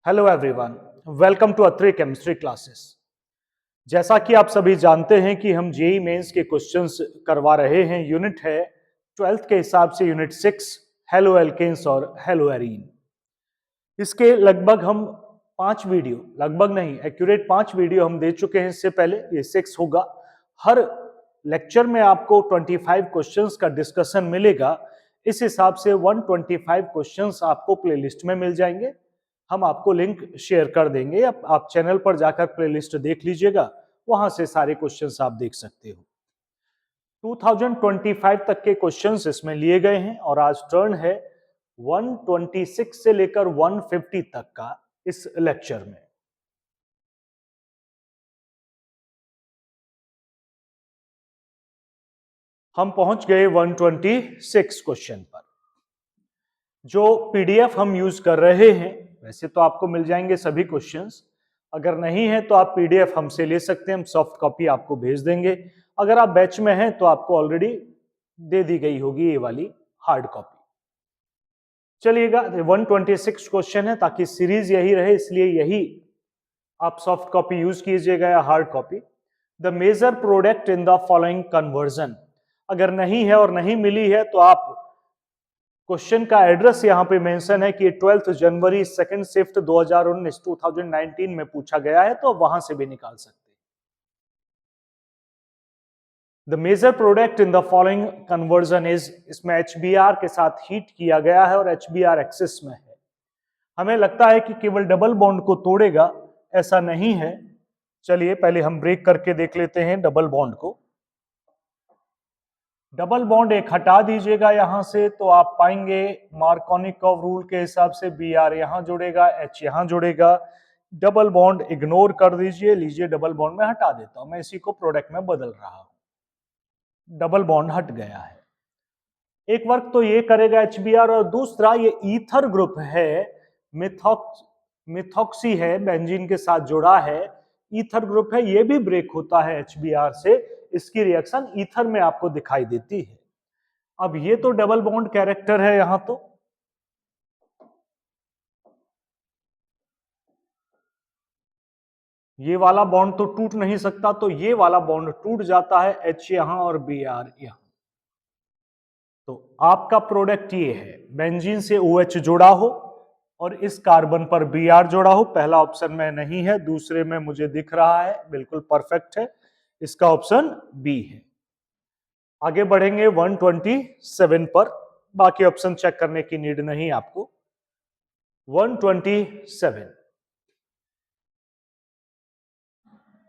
Hello everyone, welcome to Atri chemistry classes. जैसा कि आप सभी जानते हैं कि हम जेई मेंस के क्वेश्चंस करवा रहे हैं। यूनिट है 12th के हिसाब से यूनिट 6 हेलो एल्केन्स और हेलो एरीन। इसके लगभग हम 5 वीडियो, लगभग नहीं एक्यूरेट 5 वीडियो हम दे चुके हैं इससे पहले। ये 6 होगा। हर लेक्चर में आपको 25 क्वेश्चंस का डिस्कशन मिलेगा। इस हिसाब से 125 क्वेश्चंस आपको प्लेलिस्ट में मिल जाएंगे। हम आपको लिंक शेयर कर देंगे, आप चैनल पर जाकर प्लेलिस्ट देख लीजिएगा, वहां से सारे क्वेश्चंस आप देख सकते हो। 2025 तक के क्वेश्चंस इसमें लिए गए हैं और आज टर्न है 126 से लेकर 150 तक का इस लेक्चर में। हम पहुंच गए 126 क्वेश्चन पर। जो पीडीएफ हम यूज कर रहे हैं, वैसे तो आपको मिल जाएंगे सभी क्वेश्चंस। अगर नहीं है तो आप पीडीएफ हमसे ले सकते हैं, हम सॉफ्ट कॉपी आपको भेज देंगे। अगर आप बैच में हैं तो आपको ऑलरेडी दे दी गई होगी ये वाली हार्ड कॉपी। चलिएगा, 126 क्वेश्चन है, ताकि सीरीज यही रहे इसलिए यही आप सॉफ्ट कॉपी यूज कीजिएगा या hard copy. The major product in the following conversion, अगर नहीं है और नहीं मिली है तो आप क्वेश्चन का एड्रेस यहां पे मेंशन है कि 12 जनवरी सेकंड शिफ्ट 2019 में पूछा गया है, तो वहां से भी निकाल सकते हैं। The major product in the following conversion is, इसमें HBr के साथ हीट किया गया है और HBr एक्सिस में है। हमें लगता है कि केवल डबल बॉन्ड को तोड़ेगा, ऐसा नहीं है। चलिए पहले हम ब्रेक करके देख लेते हैं डबल बॉन्ड को। डबल बॉन्ड एक हटा दीजिएगा यहां से, तो आप पाएंगे मार्कोनिकॉव रूल के हिसाब से Br यहां जुड़ेगा, H यहां जुड़ेगा। डबल बॉन्ड इग्नोर कर दीजिए, लीजिए डबल बॉन्ड में हटा देता हूं, मैं इसी को प्रोडक्ट में बदल रहा हूं। डबल बॉन्ड हट गया है। एक वर्क तो ये करेगा HBr, और दूसरा ये ईथर ग्रुप है, मिथॉक्सी है, बेंजीन के साथ जुड़ा है, ईथर ग्रुप है, ये भी ब्रेक होता है HBr से। इसकी रिएक्शन ईथर में आपको दिखाई देती है। अब ये तो डबल बॉन्ड कैरेक्टर है यहां, तो ये वाला बॉन्ड तो टूट नहीं सकता, तो ये वाला बॉन्ड टूट जाता है, H यहां और Br यहां। तो आपका प्रोडक्ट ये है, बेंजीन से OH जुड़ा हो और इस कार्बन पर Br जुड़ा हो। पहला ऑप्शन में नहीं है, दूसरे में मुझे दिख रहा है, बिल्कुल परफेक्ट है, इसका ऑप्शन बी है। आगे बढ़ेंगे 127 पर, बाकी ऑप्शन चेक करने की नीड नहीं आपको। 127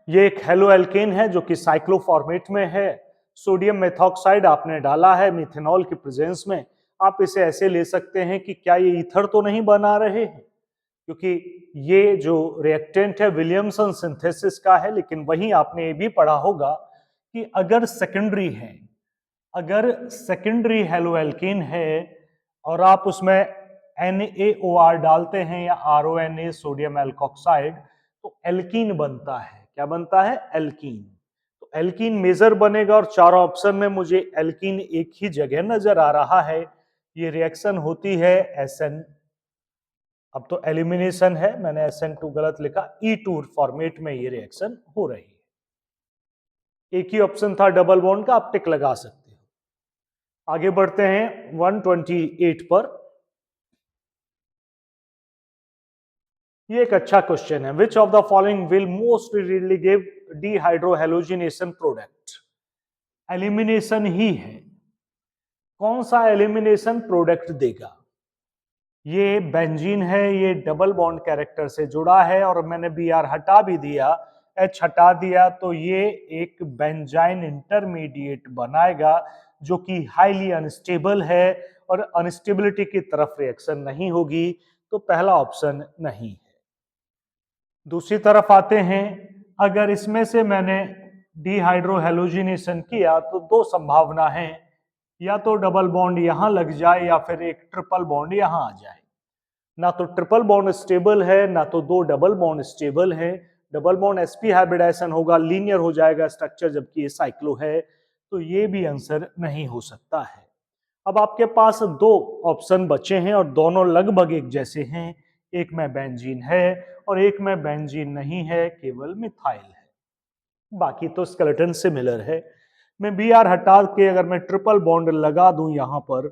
ये एक हेलो एल्केन है जो कि साइक्लो फॉर्मेट में है। सोडियम मेथॉक्साइड आपने डाला है मिथेनॉल की प्रेजेंस में। आप इसे ऐसे ले सकते हैं कि क्या ये ईथर तो नहीं बना रहे हैं, क्योंकि ये जो रिएक्टेंट है विलियमसन सिंथेसिस का है। लेकिन वहीं आपने ये भी पढ़ा होगा कि अगर सेकेंडरी हेलो एल्केन है और आप उसमें NaOR डालते हैं या RONA सोडियम एल्कोक्साइड, तो एल्कीन बनता है। क्या बनता है? एल्कीन। तो एल्कीन मेजर बनेगा, और चारों ऑप्शन में मुझे एल्कीन एक ही जगह नजर आ रहा है। ये रिएक्शन होती है SN, अब तो एलिमिनेशन है, मैंने SN2 गलत लिखा, E2 फॉर्मेट में ये रिएक्शन हो रही है। एक ही ऑप्शन था डबल बॉन्ड का, आप टिक लगा सकते हो। आगे बढ़ते हैं 128 पर। ये एक अच्छा क्वेश्चन है। Which of the following will most really give dehydrohalogenation product? Elimination ही है। कौन सा एलिमिनेशन प्रोडक्ट देगा? ये बेंजीन है, ये डबल बॉन्ड कैरेक्टर से जुड़ा है, और मैंने Br हटा भी दिया, H हटा दिया, तो ये एक बेंजाइन इंटरमीडिएट बनाएगा जो कि हाईली अनस्टेबल है, और अनस्टेबिलिटी की तरफ रिएक्शन नहीं होगी, तो पहला ऑप्शन नहीं है। दूसरी तरफ आते हैं, अगर इसमें से मैंने डिहाइड्रोहेलोजिनेशन किया तो दो संभावना है, या तो डबल बॉन्ड यहां लग जाए या फिर एक ट्रिपल बॉन्ड यहां आ जाए। ना तो ट्रिपल बॉन्ड स्टेबल है, ना तो दो डबल बॉन्ड स्टेबल है। डबल बॉन्ड sp हाइब्रिडाइजेशन होगा, लीनियर हो जाएगा स्ट्रक्चर, जबकि ये साइक्लो है, तो ये भी आंसर नहीं हो सकता है। अब आपके पास दो ऑप्शन बचे हैं और दोनों लगभग एक जैसे हैं। एक में बेंजीन है और एक में बेंजीन नहीं है, केवल मिथाइल है, बाकी तो स्केलेटन सिमिलर है। मैं बी आर हटा के अगर मैं ट्रिपल बॉन्ड लगा दूं यहां पर,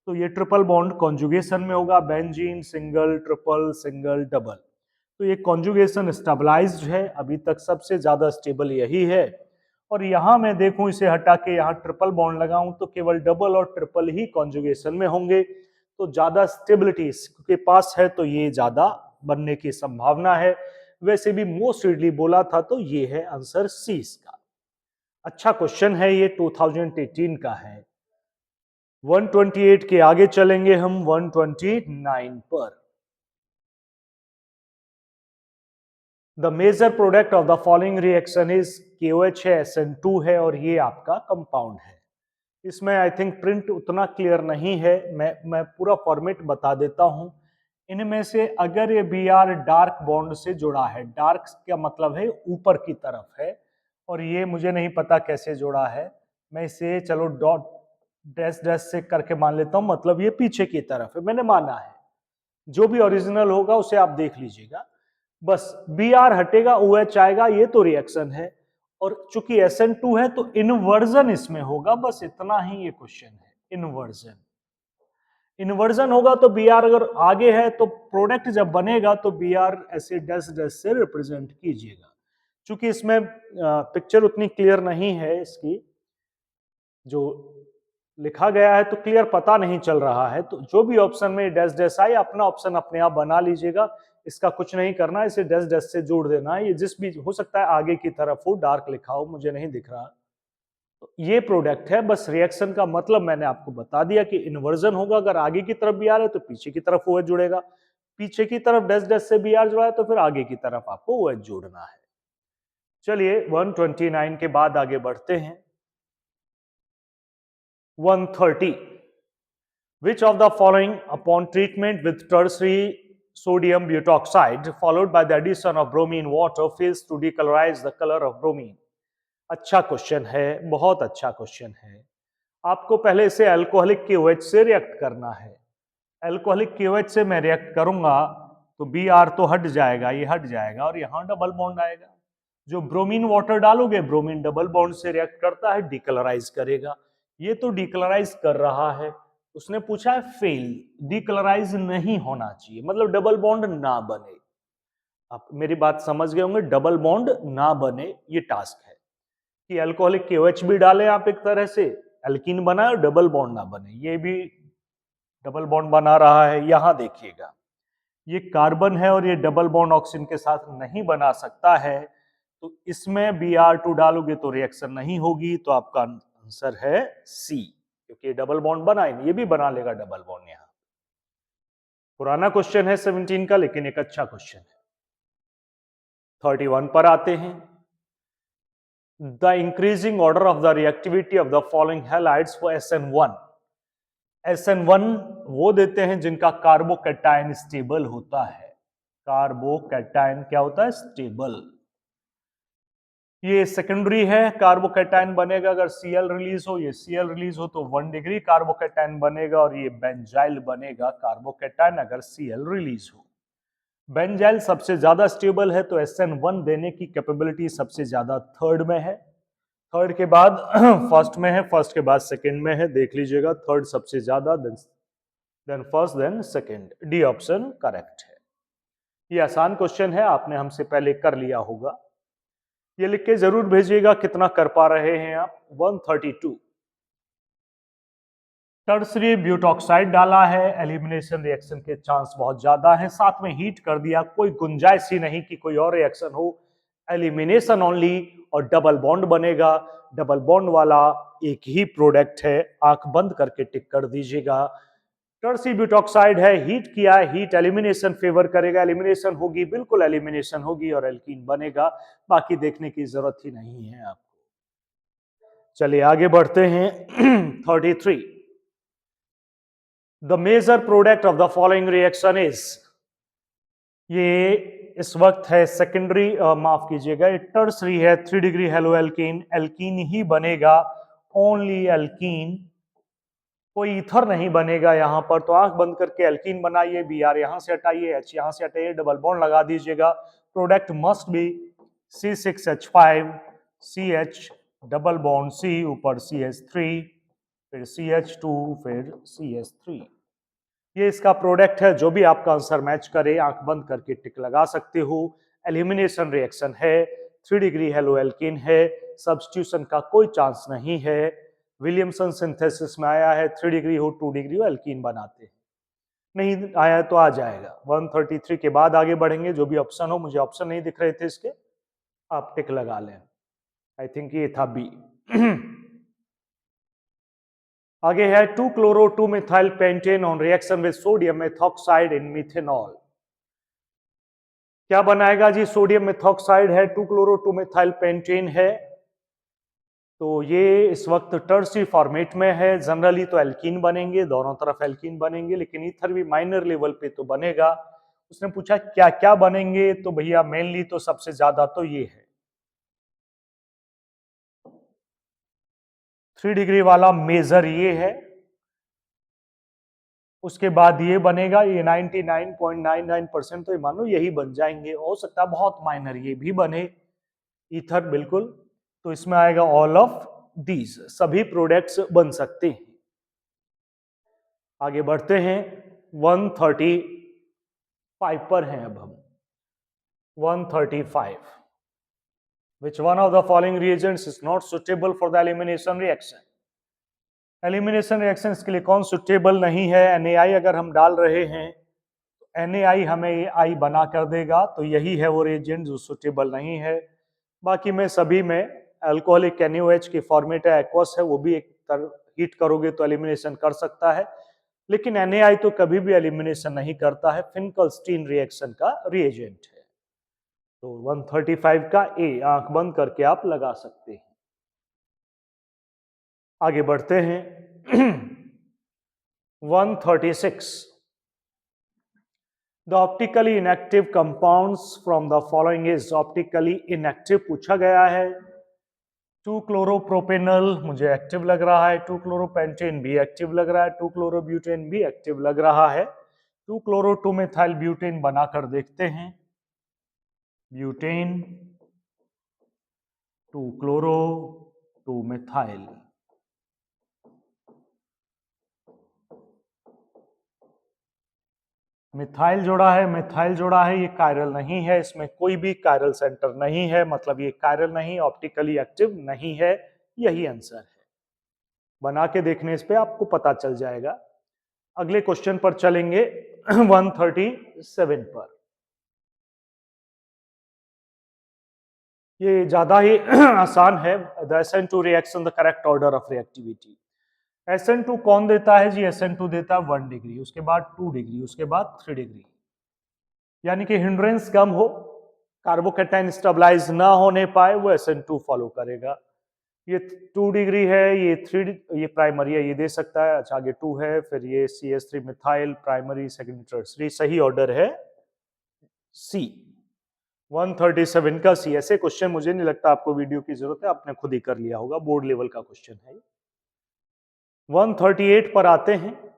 तो ये ट्रिपल बॉन्ड कॉन्जुगेशन में होगा, benzene single triple single double. तो ये कॉन्जुगेशन स्टेबलाइज्ड है, अभी तक सबसे ज्यादा स्टेबल यही है। और यहां मैं देखूं इसे हटा के यहां ट्रिपल बॉन्ड लगाऊं तो केवल डबल और ट्रिपल ही कॉन्जुगेशन में होंगे, तो ज्यादा स्टेबिलिटी इसके पास है, तो ये ज्यादा बनने की संभावना है। वैसे भी मोस्ट रीडली बोला था, तो ये है आंसर सी इसका। अच्छा क्वेश्चन है ये, 2018 का है। 128 के आगे चलेंगे हम 129 पर। The major product of the following reaction is KOH है, SN2 है और ये आपका कंपाउंड है। इसमें आई थिंक प्रिंट उतना क्लियर नहीं है, मैं पूरा फॉर्मेट बता देता हूं। इनमें से अगर ये Br डार्क बॉन्ड से जुड़ा है, डार्क का मतलब है ऊपर की तरफ है, और ये मुझे नहीं पता कैसे जुड़ा है, मैं इसे चलो डॉट डैश डैश से करके मान लेता हूं, मतलब ये पीछे की तरफ है, मैंने माना है। जो भी ओरिजिनल होगा उसे आप देख लीजिएगा। बस Br हटेगा, OH आएगा, ये तो रिएक्शन है। और चूंकि SN2 है तो इनवर्जन इसमें होगा, बस इतना ही ये क्वेश्चन है। इनवर्जन इन्वर्जन होगा तो Br अगर आगे है तो प्रोडक्ट जब बनेगा तो Br ऐसे डैश डैश से रिप्रेजेंट कीजिएगा। चूंकि इसमें पिक्चर उतनी क्लियर नहीं है, इसकी जो लिखा गया है तो क्लियर पता नहीं चल रहा है, तो जो भी ऑप्शन में डैश डैश आए अपना ऑप्शन अपने आप बना लीजिएगा। इसका कुछ नहीं करना, इसे डैश डैश से जोड़ देना है। ये जिस भी हो सकता है आगे की तरफ हो, डार्क लिखा हो, मुझे नहीं दिख रहा। तो ये प्रोडक्ट है, बस रिएक्शन का मतलब मैंने आपको बता दिया कि इन्वर्जन होगा अगर आगे की तरफ Br है तो पीछे की तरफ OH जुड़ेगा, पीछे की तरफ डैश डैश से Br जुड़ा है तो फिर आगे की तरफ आपको OH जोड़ना है। चलिए 129 के बाद आगे बढ़ते हैं। 130, which of the following upon treatment with tertiary sodium butoxide followed by the addition of bromine water fails to decolorize the color of bromine? अच्छा क्वेश्चन है, बहुत अच्छा क्वेश्चन है। आपको पहले इसे अल्कोहलिक KOH से रिएक्ट करना है। अल्कोहलिक KOH से मैं रिएक्ट करूंगा तो Br तो हट जाएगा, ये हट जाएगा और यहां डबल बॉन्ड आएगा। जो ब्रोमीन वाटर डालोगे, ब्रोमीन डबल बॉन्ड से रिएक्ट करता है, डिकलराइज करेगा। ये तो डिकलराइज कर रहा है। उसने पूछा है फेल, डिकलराइज नहीं होना चाहिए, मतलब डबल बॉन्ड ना बने। आप मेरी बात समझ गए होंगे, डबल बॉन्ड ना बने ये टास्क है कि अल्कोहलिक KOH भी डालें आप एक तरह से, एल्कीन बनाए और डबल बॉन्ड ना बने। ये भी डबल बॉन्ड बना रहा है। यहां देखिएगा, ये कार्बन है और ये डबल बॉन्ड ऑक्सीजन के साथ नहीं बना सकता है, तो इसमें Br2 डालोगे तो रिएक्शन नहीं होगी, तो आपका आंसर है सी, क्योंकि डबल बॉन्ड बना ही नहीं, ये भी बना लेगा डबल बॉन्ड। यहां पुराना क्वेश्चन है 17 का, लेकिन एक अच्छा क्वेश्चन है। 31 पर आते हैं। The increasing order of the reactivity of the following halides for SN1। SN1 वो देते हैं जिनका कार्बोकैटायन स्टेबल होता है। कार्बोकैटायन क्या होता है? स्टेबल। ये सेकेंडरी है, कार्बोकैटायन बनेगा अगर Cl रिलीज हो, ये Cl रिलीज हो तो 1 डिग्री कार्बोकैटायन बनेगा, और ये बेंजाइल बनेगा कार्बोकैटायन अगर Cl रिलीज हो। बेंजाइल सबसे ज्यादा स्टेबल है, तो SN1 देने की कैपेबिलिटी सबसे ज्यादा थर्ड में है। थर्ड के बाद फर्स्ट में है, फर्स्ट के बाद सेकंड में है, देख लीजिएगा। थर्ड सबसे ज्यादा, then first, then second. D option correct है। ये आसान क्वेश्चन है, आपने हमसे पहले कर लिया होगा। ये लिख के जरूर भेजिएगा कितना कर पा रहे हैं आप। 132, टर्सरी ब्यूटॉक्साइड डाला है, एलिमिनेशन रिएक्शन के चांस बहुत ज्यादा है, साथ में हीट कर दिया, कोई गुंजाइश ही नहीं कि कोई और रिएक्शन हो, एलिमिनेशन ओनली, और डबल बॉन्ड बनेगा। डबल बॉन्ड वाला एक ही प्रोडक्ट है, आंख बंद करके टिक कर दीजिएगा। टर्सरी ब्यूटॉक्साइड है, हीट किया है, हीट एलिमिनेशन फेवर करेगा, एलिमिनेशन होगी, बिल्कुल एलिमिनेशन होगी और एल्कीन बनेगा। बाकी देखने की जरूरत ही नहीं है आपको। चलिए आगे बढ़ते हैं। 33, the major product of the following reaction is, ये इस वक्त है सेकेंडरी, माफ कीजिएगा, ये टर्सरी है, 3 डिग्री हेलो एल्कीन, एल्कीन ही बनेगा, ओनली एल्कीन कोई ईथर नहीं बनेगा यहाँ पर, तो आंख बंद करके एल्कीन बनाइए, Br यहाँ से हटाइए, H यहाँ से हटाइए, डबल बॉन्ड लगा दीजिएगा। Product must be C6H5 CH double bond C ऊपर CH3 फिर CH2 फिर CH3। ये इसका प्रोडक्ट है। जो भी आपका आंसर मैच करे आंख बंद करके टिक लगा सकते हो। एलिमिनेशन रिएक्शन है, 3 डिग्री हेलो एल्कीन है, सब्स्टिट्यूशन का कोई चांस नहीं है। विलियमसन सिंथेसिस में आया है 3 डिग्री हो 2 डिग्री हो एल्कीन बनाते हैं। नहीं आया तो आ जाएगा। 133 के बाद आगे बढ़ेंगे। जो भी ऑप्शन हो, मुझे ऑप्शन नहीं दिख रहे थे इसके, आप टिक लगा लें। आई थिंक ये था बी। आगे है 2-chloro-2-methyl pentane on reaction with sodium methoxide in methanol. क्या बनाएगा जी? सोडियम मेथॉक्साइड है, 2-chloro-2-methyl pentane है, तो ये इस वक्त टर्सी फॉर्मेट में है। जनरली तो एल्कीन बनेंगे, दोनों तरफ एल्कीन बनेंगे, लेकिन ईथर भी माइनर लेवल पे तो बनेगा। उसने पूछा क्या क्या बनेंगे, तो भैया मेनली तो सबसे ज्यादा तो ये है 3 डिग्री वाला मेजर ये है। उसके बाद ये बनेगा, ये 99.99% तो ये मानो यही बन जाएंगे। हो सकता है बहुत माइनर ये भी बने ईथर, बिल्कुल। तो इसमें आएगा ऑल ऑफ दीज, सभी प्रोडक्ट्स बन सकते हैं। आगे बढ़ते हैं, 135 पर हैं अब हम। 135, which one of the following reagents is not suitable for the elimination reaction? Elimination reaction के लिए कौन सुटेबल नहीं है? NaI अगर हम डाल रहे हैं तो NaI हमें आई बना कर देगा, तो यही है वो रिएजेंट जो सुटेबल नहीं है। बाकी में सभी में अल्कोहलिक NaOH की फॉर्मेट है, एक्वस है, वो भी एक हीट करोगे तो एलिमिनेशन कर सकता है, लेकिन NaI तो कभी भी एलिमिनेशन नहीं करता है, फिंकलस्टीन रिएक्शन का रिएजेंट है। तो 135 का ए आंख बंद करके आप लगा सकते हैं। आगे बढ़ते हैं 136, the optically inactive compounds from the following is optically inactive पूछा गया है। 2-chloropropanol मुझे एक्टिव लग रहा है, 2-chloropentan भी एक्टिव लग रहा है, 2-chlorobutane भी एक्टिव लग रहा है। 2-chloro-2-methyl butane बनाकर देखते हैं। ब्यूटेन 2-chloro-2-methyl, मिथाइल जोड़ा है, मिथाइल जोड़ा है, ये कायरल नहीं है, इसमें कोई भी कायरल सेंटर नहीं है, मतलब ये कायरल नहीं, ऑप्टिकली एक्टिव नहीं है, यही आंसर है। बना के देखने इस पे आपको पता चल जाएगा। अगले क्वेश्चन पर चलेंगे 137 पर। ये ज्यादा ही आसान है। The SN2 reaction the correct order of reactivity. SN2 कौन देता है जी? SN2 देता है 1 डिग्री, उसके बाद 2 डिग्री, उसके बाद 3 डिग्री, यानी कि हिंड्रेंस कम हो, कार्बोकैटायन स्टेबलाइज ना होने पाए, वो SN2 फॉलो करेगा। ये 2 डिग्री है, ये 3, ये प्राइमरी है, ये दे सकता है। अच्छा आगे 2 है, फिर ये CH3 methyl, primary secondary tertiary, सही ऑर्डर है सी। 137 का सी। ऐसे क्वेश्चन मुझे नहीं लगता आपको वीडियो की जरूरत है, आपने खुद ही कर लिया होगा, बोर्ड लेवल का क्वेश्चन है। 138 पर आते हैं।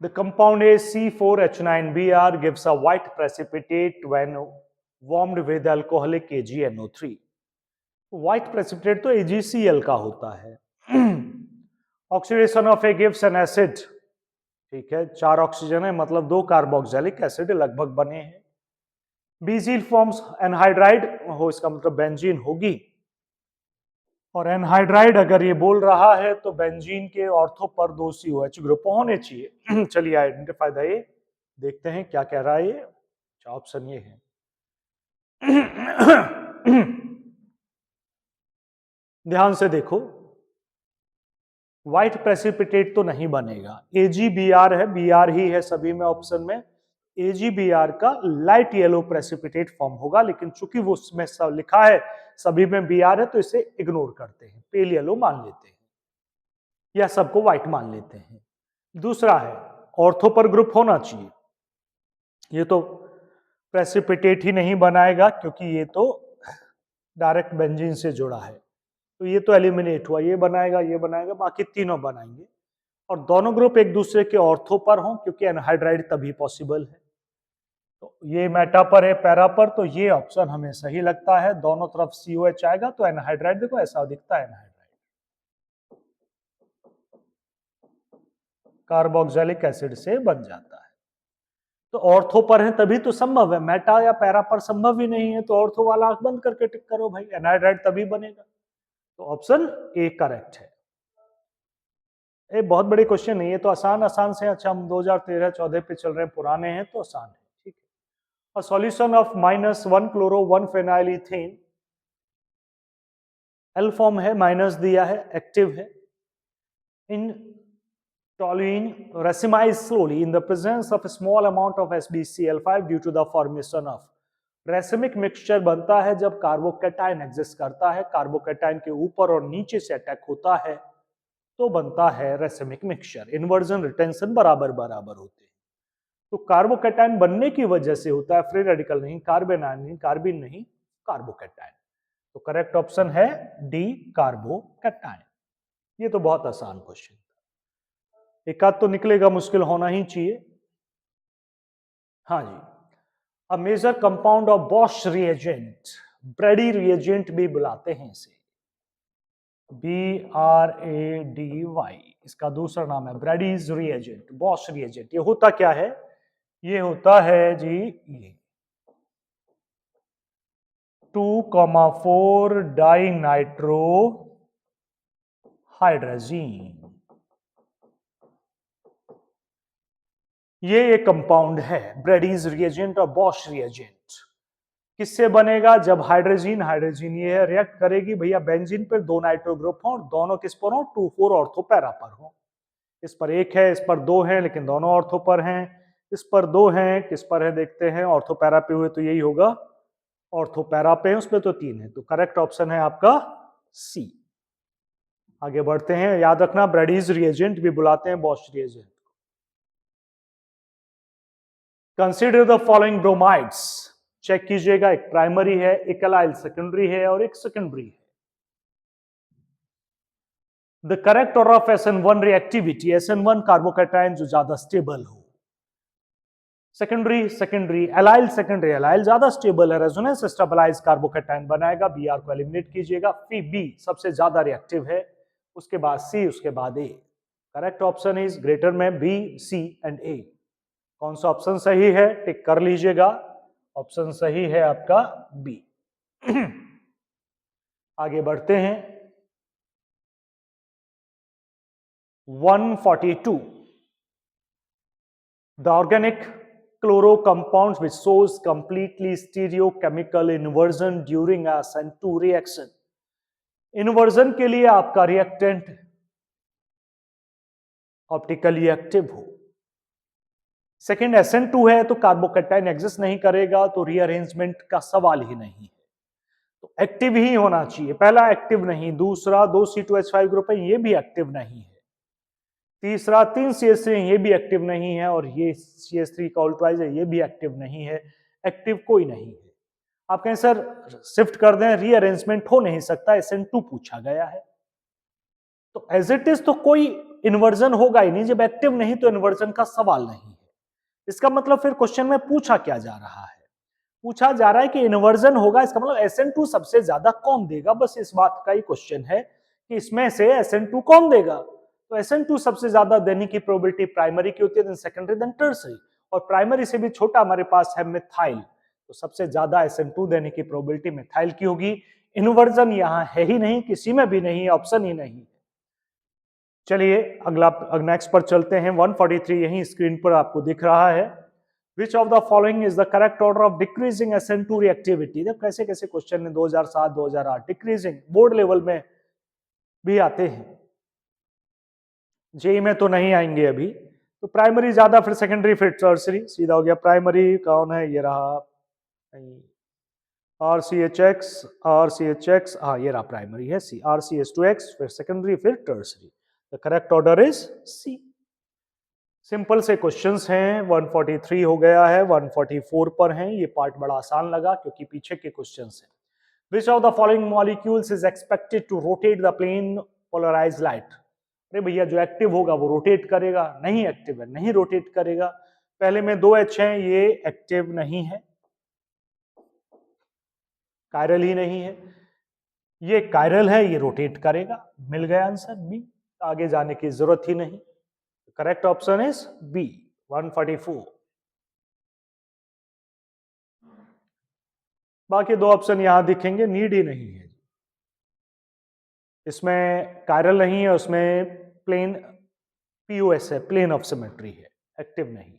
The compound C4H9Br gives a white precipitate when warmed with alcoholic AgNO3. White precipitate तो AgCl का होता है। Oxidation of A gives an acid, ठीक है, 4 ऑक्सीजन है, मतलब 2 कार्बोक्सिलिक एसिड लगभग बने हैं। बीजील फॉर्म्स एनहाइड्राइड हो, इसका मतलब बेंजीन होगी, और एनहाइड्राइड अगर ये बोल रहा है तो बेंजीन के ऑर्थो पर 2 COH ग्रुप होने चाहिए। चलिए आइडेंटिफाई द ए, देखते हैं क्या कह रहा है ये। ऑप्शन ये है। ध्यान से देखो, व्हाइट प्रेसिपिटेट तो नहीं बनेगा, AgBr है, Br ही है सभी में ऑप्शन में। AgBr का लाइट येलो प्रेसिपिटेट फॉर्म होगा, लेकिन चूंकि वो उसमें सब लिखा है सभी में Br है, तो इसे इग्नोर करते हैं, पेल येलो मान लेते हैं, या सबको व्हाइट मान लेते हैं। दूसरा है ऑर्थो पर ग्रुप होना चाहिए, ये तो प्रेसिपिटेट ही नहीं बनाएगा क्योंकि ये तो डायरेक्ट बेंजीन से जुड़ा है, तो ये तो एलिमिनेट हुआ। ये बनाएगा, ये बनाएगा, बाकी तीनों बनाएंगे। और दोनों ग्रुप एक दूसरे के ऑर्थो पर हों, क्योंकि एनहाइड्राइड तभी पॉसिबल है। तो ये मेटा पर है, पैरा पर, तो ये ऑप्शन हमें सही लगता है। दोनों तरफ COH आएगा तो एनहाइड्राइड, देखो ऐसा दिखता है एनहाइड्राइड, कार्बोक्सिलिक एसिड से बन जाता है। तो ऑर्थो पर है तभी तो संभव है, मेटा या पैरा पर संभव ही नहीं है, तो ऑर्थो वाला आंख बंद करके टिक करो भाई, एनहाइड्राइड तभी बनेगा। तो ऑप्शन ए करेक्ट है। ये बहुत बड़े क्वेश्चन नहीं है, तो आसान आसान से, अच्छा हम 2013-14 पे चल रहे हैं, पुराने हैं तो आसान है, ठीक है। Solution of -1 chloro 1 phenyl ethane, L form है, माइनस दिया है, एक्टिव है। इन toluene racemized slowly in the presence of a small amount of SbCl5 due to the formation of racemic mixture बनता है जब कार्बोकैटायन एग्जिस्ट करता है, कार्बोकैटायन के ऊपर और नीचे से अटैक होता है तो बनता है रेसेमिक मिक्सचर। इन्वर्जन रिटेंशन बराबर बराबर होते हैं, तो कार्बोकैटायन बनने की वजह से होता है, फ्री रेडिकल नहीं, कार्बन नहीं, कार्बिन नहीं, कार्बोकैटायन। तो करेक्ट ऑप्शन है डी, कार्बोकैटायन। ये तो बहुत आसान क्वेश्चन, एक आध तो निकलेगा, मुश्किल होना ही चाहिए। हाँ जी, a major compound of Bosch reagent, Brady reagent भी बुलाते हैं इसे, BRADY, इसका दूसरा नाम है ब्रेडीज रिएजेंट, बॉश रिएजेंट। ये होता क्या है? ये होता है जी ये 2,4 डाई नाइट्रो हाइड्रोजीन, ये एक कंपाउंड है ब्रेडीज रिएजेंट और बॉश रिएजेंट। किससे बनेगा? जब हाइड्रोजीन, हाइड्रोजीन ये रिएक्ट करेगी भैया बेंजीन पर, दो नाइट्रो ग्रुप हो, दोनों किस पर हो? 2,4 ऑर्थो पैरा पर हो। इस पर एक है, इस पर दो हैं, लेकिन दोनों ऑर्थो पर हैं। इस पर दो हैं, किस पर है देखते हैं, ऑर्थो पैरा पे हुए तो यही होगा, ऑर्थो पैरा पे है, उसमें तो 3 है, तो करेक्ट ऑप्शन है आपका सी। आगे बढ़ते हैं, याद रखना ब्रेडीज रिएजेंट भी बुलाते हैं Bosch reagent. Consider the following bromides, check कीजिएगा, एक प्राइमरी है, एक एलाइल सेकेंडरी है और एक सेकेंडरी है। The correct order of SN1 reactivity, SN1 carbocation जो ज्यादा स्टेबल हो, secondary secondary, allyl secondary, allyl ज्यादा स्टेबल है, रेजोनेंस स्टेबलाइज कार्बोकैटायन बनाएगा, Br को एलिमिनेट कीजिएगा, फिर बी सबसे ज्यादा रिएक्टिव है, उसके बाद सी, उसके बाद ए। करेक्ट ऑप्शन इज ग्रेटर में बी, सी एंड ए। कौन सा ऑप्शन सही है टिक कर लीजिएगा, ऑप्शन सही है आपका बी। आगे बढ़ते हैं, 142, the organic chloro compounds which shows completely stereochemical inversion during a SN2 reaction। Inversion के लिए आपका रिएक्टेंट ऑप्टिकली एक्टिव हो। सेकेंड SN2 है तो कार्बोकैटायन एग्जिस्ट नहीं करेगा, तो रीअरेंजमेंट का सवाल ही नहीं है, तो एक्टिव ही होना चाहिए। पहला एक्टिव नहीं, दूसरा 2 C2H5 ग्रुप है, ये भी एक्टिव नहीं है, तीसरा 3 CH3 ये भी एक्टिव नहीं है, और ये CH3 का उल्टवाइज है, ये भी एक्टिव नहीं है, एक्टिव कोई नहीं है। आप कहें सर शिफ्ट कर दें, रीअरेंजमेंट हो नहीं सकता, SN2 पूछा गया है, तो एज इट इज तो कोई इन्वर्जन होगा ही नहीं, जब एक्टिव नहीं तो इन्वर्जन का सवाल नहीं है। इसका मतलब फिर क्वेश्चन में पूछा क्या जा रहा है? पूछा जा रहा है कि इन्वर्जन होगा, इसका मतलब SN2 सबसे ज्यादा कौन देगा, बस इस बात का ही क्वेश्चन है कि इसमें से SN2 कौन देगा। तो SN2 सबसे ज्यादा देने की प्रोबेबिलिटी प्राइमरी की होती है, देन सेकेंडरी, देन टर्सरी, और प्राइमरी से भी छोटा हमारे पास है मिथाइल, तो सबसे ज्यादा SN2 देने की प्रोबेबिलिटी मिथाइल की होगी। इन्वर्जन यहां है ही नहीं, किसी में भी नहीं, ऑप्शन ही नहीं। चलिए अगला नेक्स्ट पर चलते हैं, 143 यही स्क्रीन पर आपको दिख रहा है। Which of the following is the correct order of decreasing SN2 reactivity? देखो कैसे कैसे क्वेश्चन है, 2007 2008 डिक्रीजिंग बोर्ड लेवल में भी आते हैं, जेई में तो नहीं आएंगे अभी। तो प्राइमरी ज्यादा, फिर सेकेंडरी, फिर टर्सरी, सीधा हो गया। प्राइमरी कौन है, ये रहा RCHX, हाँ ये रहा प्राइमरी है सी, RCH2X, फिर सेकेंडरी, फिर tertiary. The correct order is C. Simple से क्वेश्चंस हैं, 143 हो गया है, 144 पर हैं। ये पार्ट बड़ा आसान लगा क्योंकि पीछे के क्वेश्चंस हैं। Which of the following molecules is expected to rotate the plane polarized light? अरे भैया जो एक्टिव होगा वो रोटेट करेगा, नहीं एक्टिव है नहीं रोटेट करेगा। पहले में 2 H हैं, ये एक्टिव नहीं है, कायरल ही नहीं है। ये कायरल है, ये रोटेट करेगा। मिल गया आंसर बी, आगे जाने की जरूरत ही नहीं। Correct option is B 144। बाकी 2 ऑप्शन यहां दिखेंगे, नीड ही नहीं है। इसमें कायरल नहीं है, उसमें प्लेन पीओएस है, प्लेन ऑफ सिमेट्री है, एक्टिव नहीं।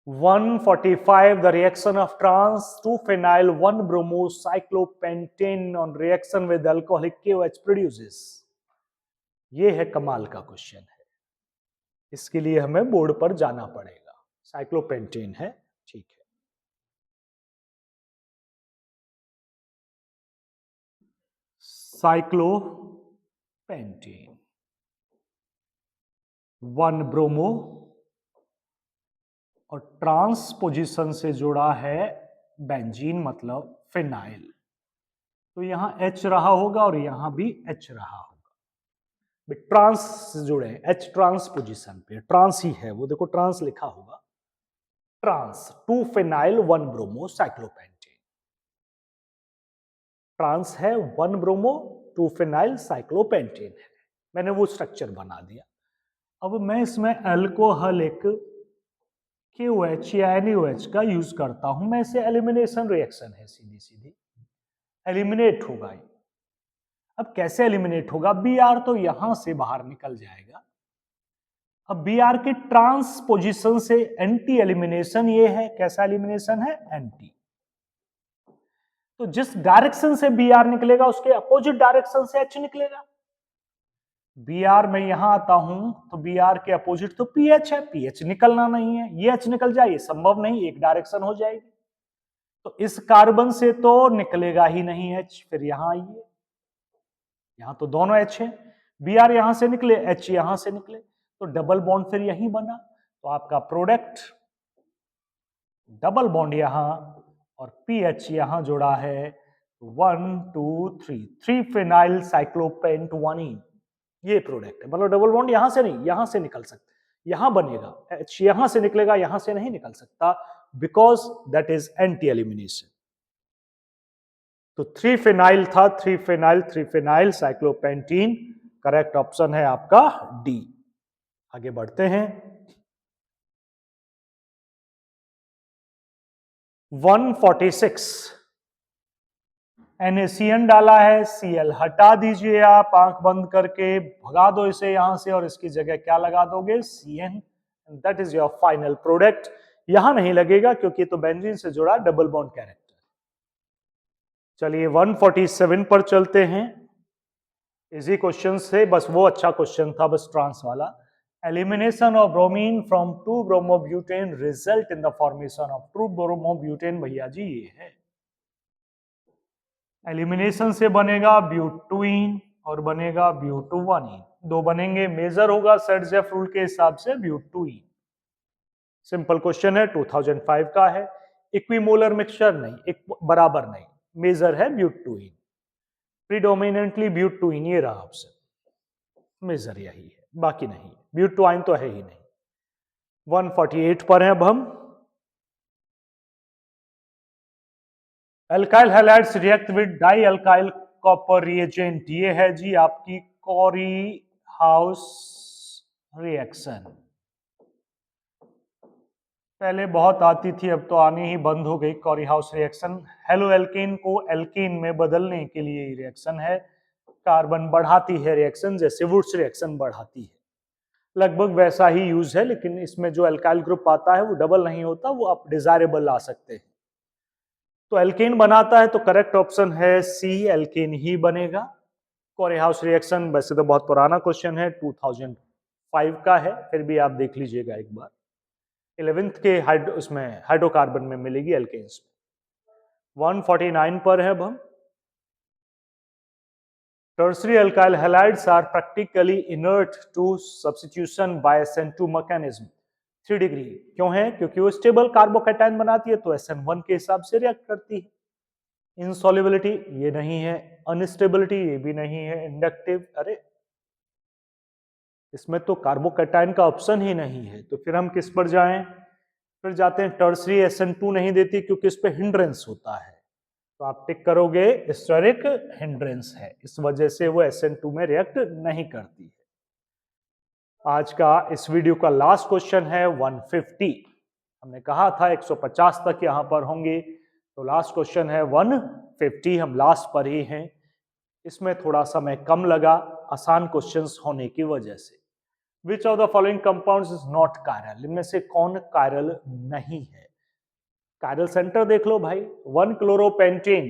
145 the reaction of trans 2-phenyl 1-bromocyclopentane on reaction with alcoholic KOH produces। ये है कमाल का क्वेश्चन है, इसके लिए हमें बोर्ड पर जाना पड़ेगा। साइक्लोपेंटेन है, ठीक है। साइक्लोपेंटेन 1-ब्रोमो और ट्रांस पोजीशन से जुड़ा है बेंजीन मतलब फिनाइल, तो यहां H रहा होगा और यहां भी H रहा होगा। ट्रांस से जुड़े हैं, H ट्रांस पोजीशन पे, ट्रांस ही है वो, देखो ट्रांस लिखा होगा। Trans 2-phenyl 1-bromo cyclopentane, trans है 1-bromo 2-phenyl साइक्लोपेंटेन है। मैंने वो स्ट्रक्चर बना दिया। अब मैं इसमें अल्कोहलिक KOH या NaOH का यूज करता हूं, मैं इसे एलिमिनेशन रिएक्शन है, सीधी सीधी एलिमिनेट होगा। अब कैसे एलिमिनेट होगा? Br तो यहां से बाहर निकल जाएगा। अब Br की ट्रांस पोजीशन से एंटी एलिमिनेशन ये है, कैसा एलिमिनेशन है? एंटी। तो जिस डायरेक्शन से Br निकलेगा उसके अपोजिट डायरेक्शन से H निकलेगा। Br में यहां आता हूं तो Br के अपोजिट तो PH है, PH निकलना नहीं है, ये H निकल जाए, ये संभव नहीं, एक डायरेक्शन हो जाएगी। तो इस कार्बन से तो निकलेगा ही नहीं H, फिर यहां आइए, यहां तो दोनों H है, Br यहां से निकले, H यहां से निकले, तो डबल बॉन्ड फिर यहीं बना। तो आपका प्रोडक्ट डबल बॉन्ड यहां और PH यहां जुड़ा है, 1 2 3 3-phenyl cyclopentone, ये प्रोडक्ट है। मतलब डबल बॉन्ड यहां से नहीं, यहां से निकल सकता, यहां बनेगा H, यहां से निकलेगा, यहां से नहीं निकल सकता, because that is anti elimination. तो 3-phenyl था, 3-phenyl साइक्लोपेंटीन, करेक्ट ऑप्शन है आपका डी। आगे बढ़ते हैं। 146 NaCN डाला है, Cl हटा दीजिए आप, आंख बंद करके भगा दो इसे यहां से और इसकी जगह क्या लगा दोगे? Cn, that is your final product. यहां नहीं लगेगा क्योंकि तो बेंजीन से जुड़ा डबल बॉन्ड कैरेक्टर। चलिए 147 पर चलते हैं। इजी क्वेश्चन से, बस वो अच्छा क्वेश्चन था, बस ट्रांस वाला। Elimination of bromine from 2-bromobutane result in the formation of 2-bromobutane, भैया जी ये है। एलिमिनेशन से बनेगा ब्यूटुइन और बनेगा ब्यूटुवानीन, दो बनेंगे, मेजर होगा सर्जेफ रूल के हिसाब से ब्यूटुइन। सिंपल क्वेश्चन है, 2005 का है। इक्विमोलर मिक्सचर नहीं, एक बराबर नहीं, मेजर है ब्यूटुइन, प्रीडोमिनेंटली ब्यूटुइन, ये रहा ऑप्शन, मेजर यही है, बाकी नहीं, ब्यूटुइन तो है ही नहीं। 148 पर है अब हम। Alkyl halides react with die alkyl copper reagent, ये है जी आपकी कॉरी हाउस रिएक्शन। पहले बहुत आती थी, अब तो आनी ही बंद हो गई Carry house reaction. Hello alkene को एल्कीन में बदलने के लिए ये रिएक्शन है। कार्बन बढ़ाती है रिएक्शन, जैसे वुड्स रिएक्शन बढ़ाती है, लगभग वैसा ही यूज है, लेकिन इसमें जो अल्काइल ग्रुप आता है वो डबल नहीं होता, वो आप डिजायरेबल ला सकते हैं। तो एल्केन बनाता है, तो करेक्ट ऑप्शन है सी, एल्केन ही बनेगा। कॉरी हाउस रिएक्शन वैसे तो बहुत पुराना क्वेश्चन है, 2005 का है, फिर भी आप देख लीजिएगा एक बार। 11th के उसमें हाइड्रोकार्बन में मिलेगी एल्केन्स में। 149 पर है अब हम। Tertiary alkyl halides are practically inert to substitution by SN2 mechanism 3 degree. क्यों है? क्योंकि वो स्टेबल कार्बोकैटायन बनाती है, तो SN1 के हिसाब से रिएक्ट करती है। इनसॉल्युबिलिटी ये नहीं है, अनस्टेबिलिटी ये भी नहीं है, इंडक्टिव, अरे इसमें तो कार्बोकैटायन का ऑप्शन ही नहीं है, तो फिर हम किस पर जाएं? फिर जाते हैं टर्सरी SN2 नहीं देती क्योंकि इस पे हिंड्रेंस होता है, तो आप टिक करोगे स्टेरिक हिंड्रेंस है, इस वजह से वो SN2 में रिएक्ट नहीं करती है। आज का इस वीडियो का लास्ट क्वेश्चन है 150। हमने कहा था 150 तक यहां पर होंगे, तो लास्ट क्वेश्चन है 150, हम लास्ट पर ही हैं। इसमें थोड़ा समय कम लगा आसान क्वेश्चंस होने की वजह से। विच of the following compounds is not chiral? इनमें से कौन कायरल नहीं है? कायरल सेंटर देख लो भाई, 1 क्लोरोपेंटेन,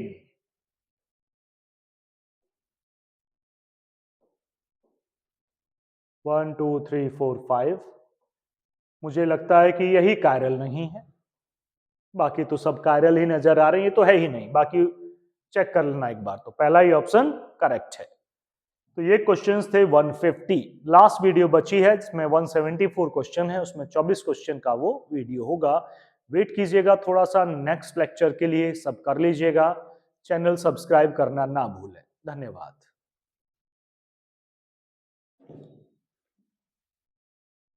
1 2 3 4 5, मुझे लगता है कि यही कायरल नहीं है, बाकी तो सब कायरल ही नजर आ रहे हैं, ये तो है ही नहीं, बाकी चेक कर लेना एक बार, तो पहला ही ऑप्शन करेक्ट है। तो ये क्वेश्चंस थे 150। लास्ट वीडियो बची है जिसमें 174 क्वेश्चन है, उसमें 24 क्वेश्चन का वो वीडियो होगा। वेट कीजिएगा थोड़ा सा नेक्स्ट लेक्चर के लिए, सब कर लीजिएगा, चैनल सब्सक्राइब करना ना भूलें। धन्यवाद।